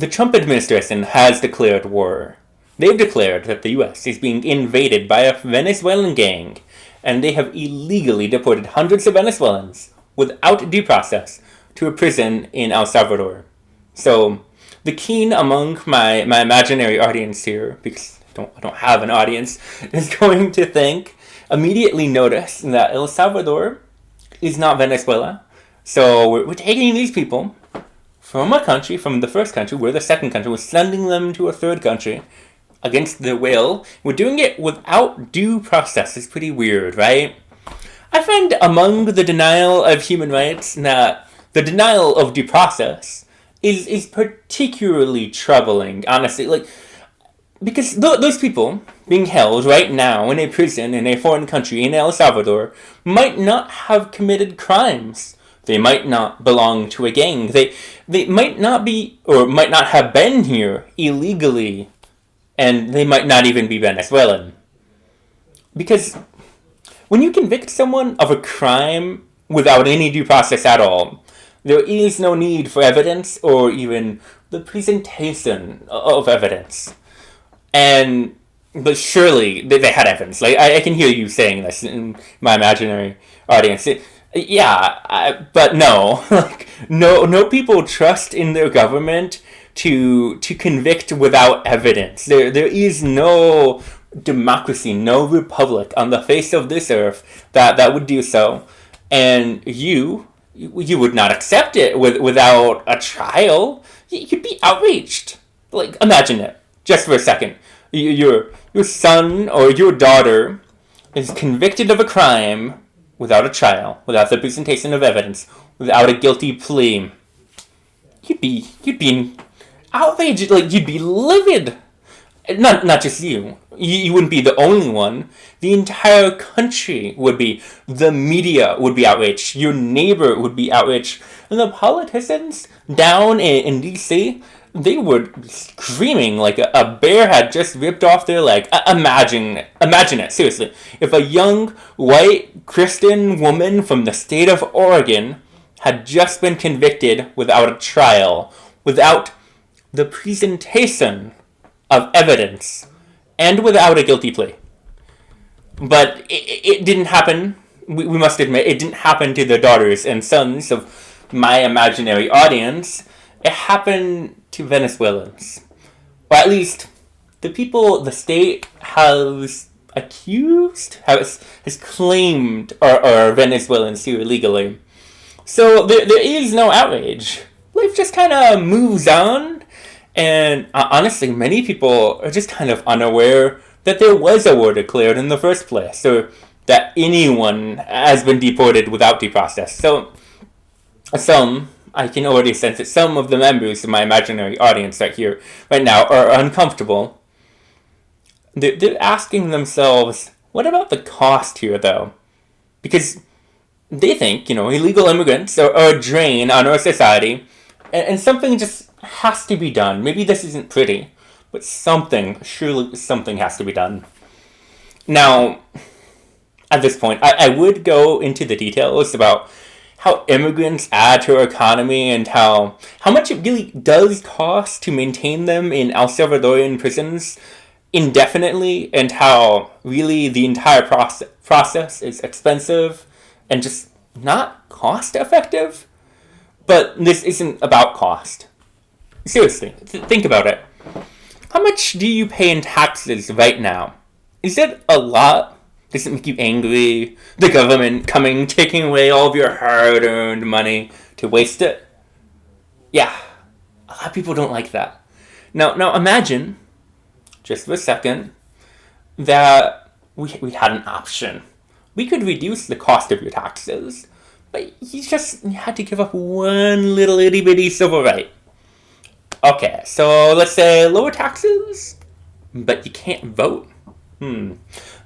the Trump administration has declared war. They've declared that the U.S. is being invaded by a Venezuelan gang, and they have illegally deported hundreds of Venezuelans without due process to a prison in El Salvador. So, the keen among my imaginary audience here, because I don't have an audience, is going to immediately notice that El Salvador is not Venezuela. So, we're taking these people from a country, from the first country, we're the second country, we're sending them to a third country against their will. We're doing it without due process. It's pretty weird, right? I find among the denial of human rights that the denial of due process is particularly troubling, honestly. Because those people being held right now in a prison in a foreign country in El Salvador might not have committed crimes. They might not belong to a gang. They might not be, or might not have been here illegally, and they might not even be Venezuelan. Because when you convict someone of a crime without any due process at all, there is no need for evidence or even the presentation of evidence. But surely they had evidence. I can hear you saying this in my imaginary audience. But no, no people trust in their government to convict without evidence. There is no democracy, no republic on the face of this earth that would do so, and you would not accept it without a trial. You'd be outraged. Imagine it just for a second. Your son or your daughter is convicted of a crime without a trial, without the presentation of evidence, without a guilty plea. You'd be outraged. You'd be livid. Not just you. You wouldn't be the only one. The entire country would be. The media would be outraged. Your neighbor would be outraged. And the politicians down in D.C., they were screaming like a bear had just ripped off their leg. Imagine it, seriously. If a young, white, Christian woman from the state of Oregon had just been convicted without a trial, without the presentation of evidence, and without a guilty plea. But it didn't happen. We must admit, it didn't happen to the daughters and sons of my imaginary audience. It happened to Venezuelans. Or at least, the people the state has accused, has claimed are Venezuelans here illegally. So there is no outrage. Life just kind of moves on. And honestly, many people are just kind of unaware that there was a war declared in the first place, or that anyone has been deported without due process. So, I can already sense that some of the members of my imaginary audience right now are uncomfortable. They're asking themselves, what about the cost here, though? Because they think, illegal immigrants are a drain on our society, and something just has to be done. Maybe this isn't pretty, but surely something has to be done. Now, at this point, I would go into the details about how immigrants add to our economy and how much it really does cost to maintain them in El Salvadorian prisons indefinitely, and how really the entire process is expensive and just not cost effective. But this isn't about cost. Seriously, think about it. How much do you pay in taxes right now? Is it a lot? Does it make you angry? The government coming, taking away all of your hard-earned money to waste it? Yeah, a lot of people don't like that. Now imagine, just for a second, that we had an option. We could reduce the cost of your taxes, but you had to give up one little itty-bitty civil right. Okay, so let's say lower taxes, but you can't vote.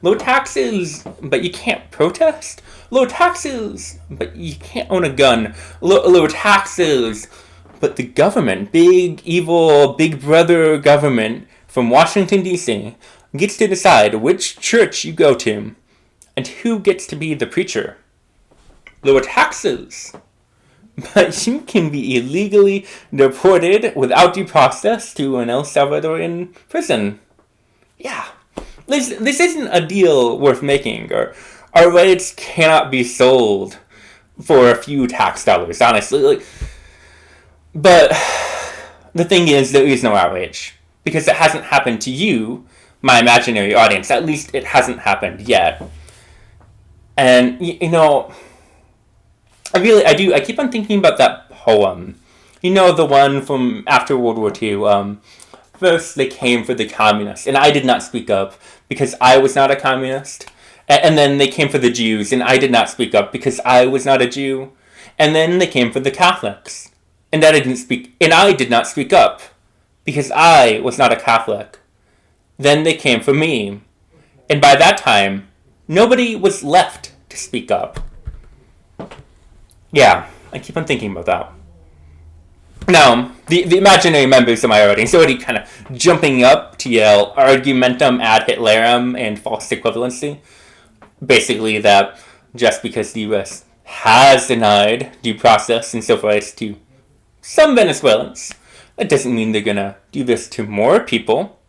Low taxes, but you can't protest. Low taxes, but you can't own a gun. Low taxes, but the government, big, evil, big brother government from Washington, D.C., gets to decide which church you go to and who gets to be the preacher. Lower taxes, but you can be illegally deported without due process to an El Salvadorian prison. Yeah. This isn't a deal worth making. Our rights cannot be sold for a few tax dollars, honestly. But the thing is, there is no outrage. Because it hasn't happened to you, my imaginary audience. At least it hasn't happened yet. And, I keep on thinking about that poem. The one from after World War II. First they came for the communists, and I did not speak up because I was not a communist. And then they came for the Jews, and I did not speak up because I was not a Jew. And then they came for the Catholics, and I did not speak up because I was not a Catholic. Then they came for me, and by that time, nobody was left to speak up. Yeah, I keep on thinking about that. Now, the imaginary members of my audience are already kind of jumping up to yell argumentum ad Hitlerum and false equivalency. Basically that just because the U.S. has denied due process and civil rights to some Venezuelans, that doesn't mean they're gonna do this to more people.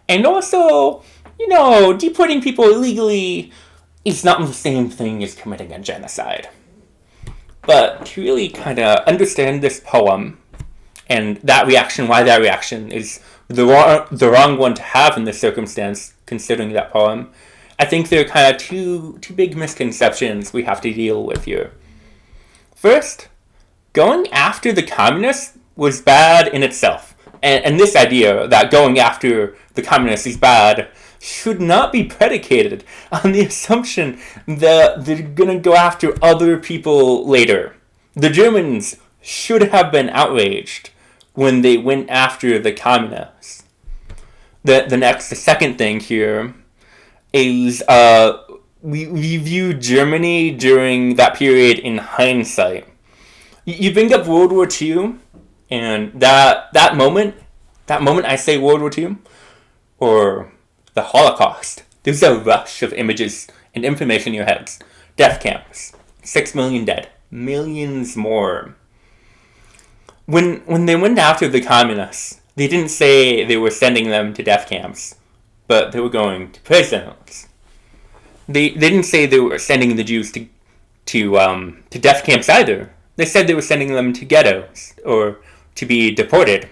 And also, deporting people illegally is not the same thing as committing a genocide. But to really kind of understand this poem, and that reaction, why that reaction is the wrong one to have in this circumstance, considering that poem, I think there are kind of two big misconceptions we have to deal with here. First, going after the communists was bad in itself. And this idea that going after the communists is bad should not be predicated on the assumption that they're going to go after other people later. The Germans should have been outraged when they went after the communists. The second thing here is we view Germany during that period in hindsight. You bring up World War II, and that moment I say World War II, or the Holocaust, there's a rush of images and information in your heads. Death camps, 6 million dead, millions more. When they went after the communists, they didn't say they were sending them to death camps, but they were going to prisons. They didn't say they were sending the Jews to death camps either. They said they were sending them to ghettos or to be deported.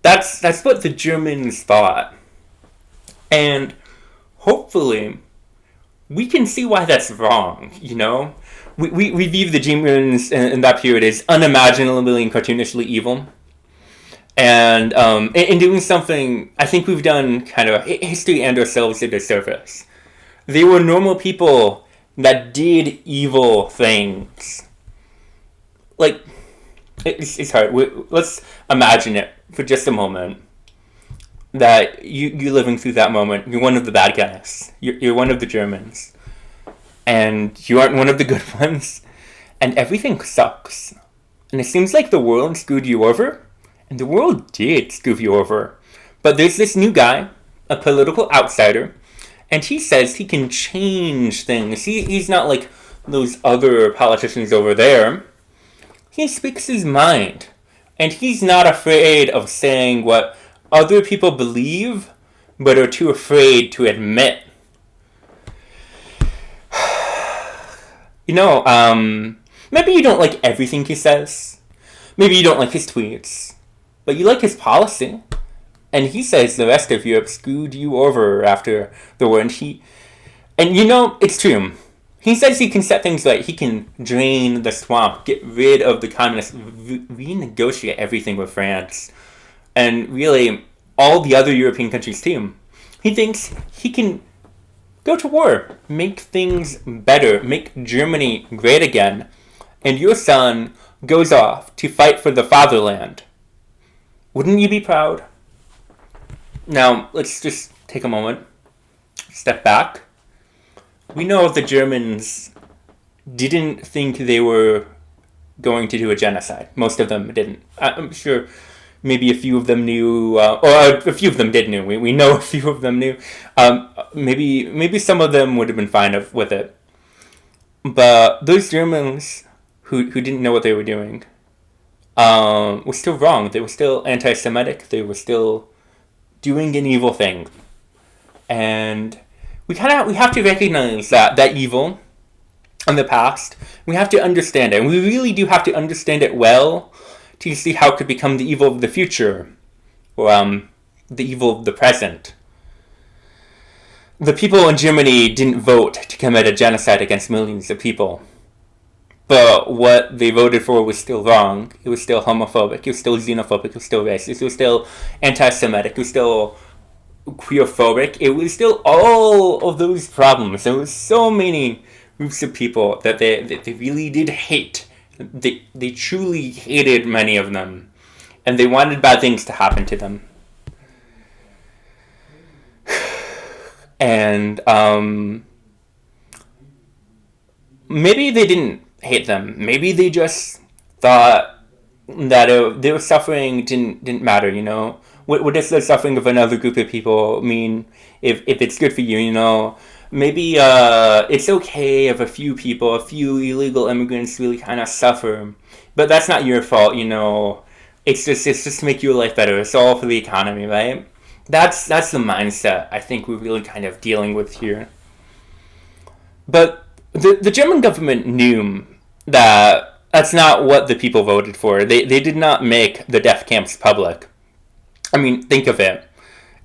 That's what the Germans thought. And hopefully we can see why that's wrong, We view the Germans in that period as unimaginably and cartoonishly evil. And in doing something, I think we've done kind of history and ourselves a disservice. They were normal people that did evil things. Like, it's hard. Let's imagine it for just a moment. That you're living through that moment. You're one of the bad guys. You're one of the Germans. And you aren't one of the good ones. And everything sucks. And it seems like the world screwed you over. And the world did screw you over. But there's this new guy, a political outsider, and he says he can change things. He's not like those other politicians over there. He speaks his mind. And he's not afraid of saying what other people believe, but are too afraid to admit. Maybe you don't like everything he says. Maybe you don't like his tweets. But you like his policy. And he says the rest of Europe screwed you over after the war. And it's true. He says he can set things right. He can drain the swamp, get rid of the communists, renegotiate everything with France. And really, all the other European countries too. He thinks he can go to war, make things better, make Germany great again. And your son goes off to fight for the fatherland. Wouldn't you be proud? Now, let's just take a moment, step back. We know the Germans didn't think they were going to do a genocide. Most of them didn't. I'm sure maybe a few of them knew, or a few of them did know. We know a few of them knew. Maybe some of them would have been fine with it. But those Germans who didn't know what they were doing, were still wrong. They were still anti-Semitic. They were still doing an evil thing. And we have to recognize that evil in the past. We have to understand it. And we really do have to understand it well to see how it could become the evil of the future, or the evil of the present. The people in Germany didn't vote to commit a genocide against millions of people. But what they voted for was still wrong. It was still homophobic. It was still xenophobic. It was still racist. It was still anti-Semitic. It was still queerphobic. It was still all of those problems. There was so many groups of people that they really did hate. They truly hated many of them. And they wanted bad things to happen to them. And maybe they didn't hate them. Maybe they just thought that their suffering didn't matter, you know? What does the suffering of another group of people mean if it's good for you, you know? Maybe it's okay if a few illegal immigrants really kind of suffer. But that's not your fault, you know? It's just to make your life better. It's all for the economy, right? That's the mindset I think we're really kind of dealing with here. But the German government knew that that's not what the people voted for. They did not make the death camps public. I mean, think of it.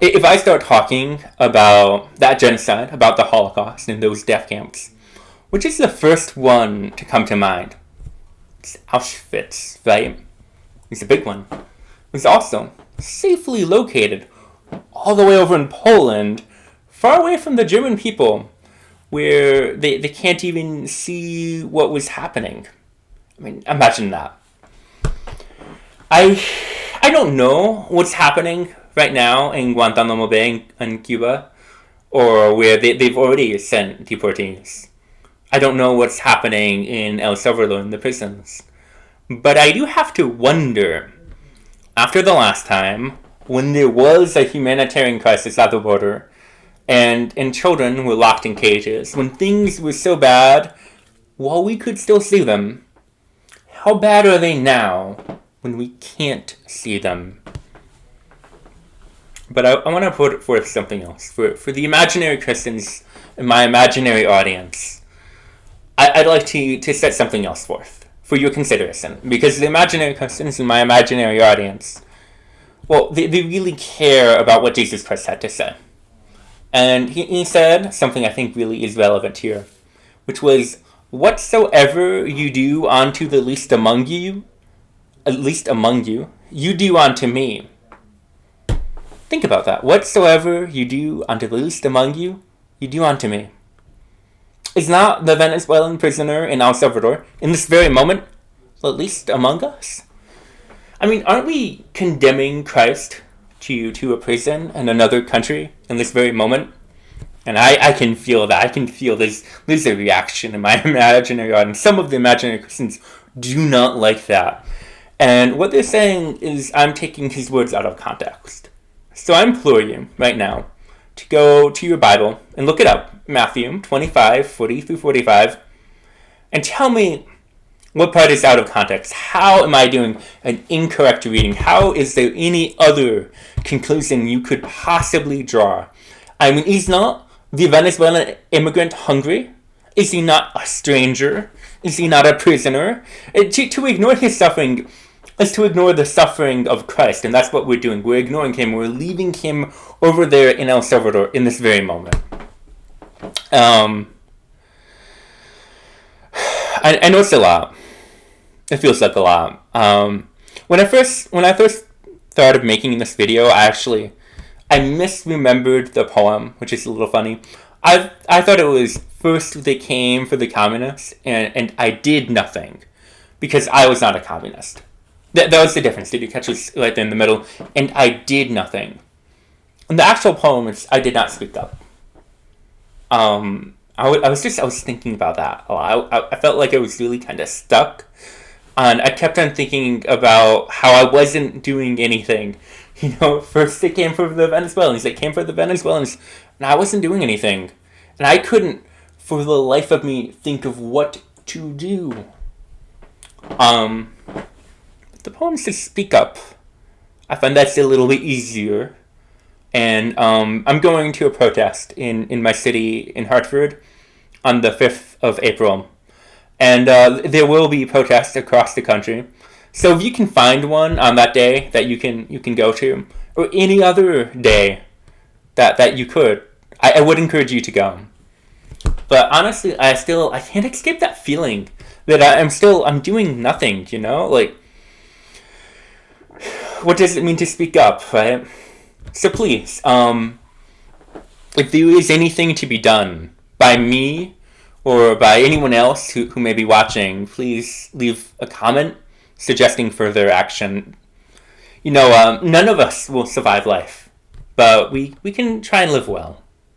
If I start talking about that genocide, about the Holocaust and those death camps, which is the first one to come to mind? It's Auschwitz, right? It's a big one. It's also safely located all the way over in Poland, far away from the German people, where they can't even see what was happening. I mean, imagine that. I don't know what's happening right now in Guantanamo Bay in Cuba, or where they've already sent deportees. I don't know what's happening in El Salvador in the prisons. But I do have to wonder, after the last time, when there was a humanitarian crisis at the border, and children were locked in cages, when things were so bad, while we could still see them, how bad are they now when we can't see them? But I want to put forth something else. For the imaginary Christians in my imaginary audience, I'd like to set something else forth for your consideration. Because the imaginary Christians in my imaginary audience, well, they really care about what Jesus Christ had to say. And he said something I think really is relevant here, which was, whatsoever you do unto the least among you, you do unto me. Think about that. Whatsoever you do unto the least among you, you do unto me. Is not the Venezuelan prisoner in El Salvador, in this very moment, the least among us? I mean, aren't we condemning Christ to a prison in another country in this very moment? And I can feel that. I can feel there's a reaction in my imaginary audience. Some of the imaginary Christians do not like that. And what they're saying is, I'm taking his words out of context. So I implore you right now to go to your Bible and look it up, Matthew 25, 40 through 45, and tell me what part is out of context. How am I doing an incorrect reading? How is there any other conclusion you could possibly draw? I mean, is not the Venezuelan immigrant hungry? Is he not a stranger? Is he not a prisoner? To ignore his suffering is to ignore the suffering of Christ, and that's what we're doing. We're ignoring him. We're leaving him over there in El Salvador in this very moment. I know it's a lot. It feels like a lot. When I first thought of making this video, I misremembered the poem, which is a little funny. I thought it was first they came for the communists, and I did nothing because I was not a communist. That was the difference. Did you catch us right there in the middle? And I did nothing. In the actual poem, I did not speak up. I was thinking about that a lot. I felt like I was really kind of stuck. And I kept on thinking about how I wasn't doing anything. You know, first they came for the Venezuelans. And I wasn't doing anything. And I couldn't, for the life of me, think of what to do. Um, the poem says speak up. I find that's a little bit easier. And I'm going to a protest in my city in Hartford on the 5th of April. And there will be protests across the country. So if you can find one on that day that you can go to, or any other day that you could, I would encourage you to go. But honestly, I can't escape that feeling that I'm doing nothing. Like, what does it mean to speak up, right? So please, if there is anything to be done by me or by anyone else who may be watching, please leave a comment suggesting further action. None of us will survive life, but we can try and live well.